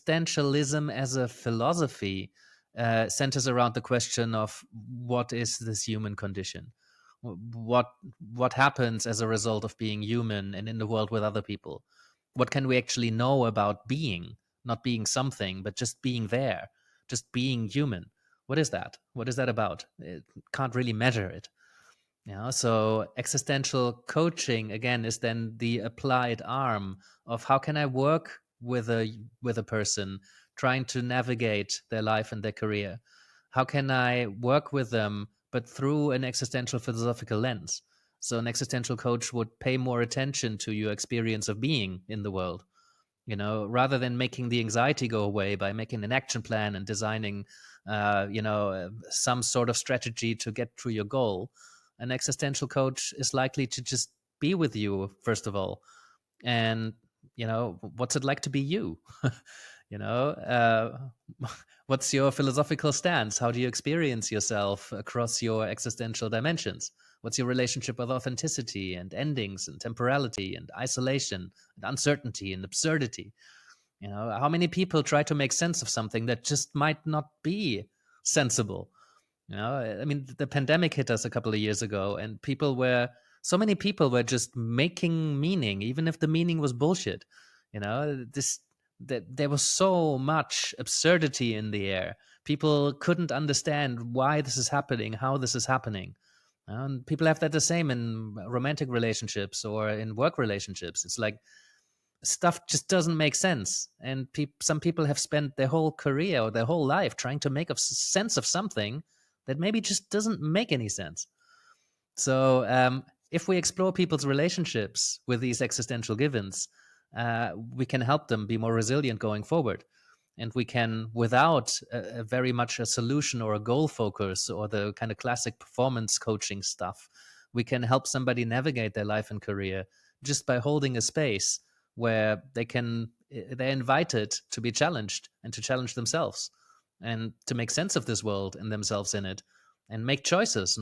existentialism as a philosophy centers around the question of what is this human condition? What what happens as a result of being human and in the world with other people? What can we actually know about being, not being something, but just being there, just being human? What is that? What is that about? It can't really measure it. Yeah, so existential coaching again is then the applied arm of how can I work with a person trying to navigate their life and their career? How can I work with them but through an existential philosophical lens? So an existential coach would pay more attention to your experience of being in the world, rather than making the anxiety go away by making an action plan and designing some sort of strategy to get through your goal. An existential coach is likely to just be with you first of all, and what's it like to be you? you know what's your philosophical stance? How do you experience yourself across your existential dimensions? What's your relationship with authenticity and endings and temporality and isolation and uncertainty and absurdity? How many people try to make sense of something that just might not be sensible? I mean, the pandemic hit us a couple of years ago, and so many people were just making meaning, even if the meaning was bullshit. That there was so much absurdity in the air. People couldn't understand why this is happening, how this is happening. And people have that the same in romantic relationships or in work relationships. It's like stuff just doesn't make sense, and some people have spent their whole career or their whole life trying to make sense of something that maybe just doesn't make any sense. So if we explore people's relationships with these existential givens, we can help them be more resilient going forward. And we can, without a very much a solution or a goal focus or the kind of classic performance coaching stuff, we can help somebody navigate their life and career just by holding a space where they're invited to be challenged and to challenge themselves and to make sense of this world and themselves in it and make choices.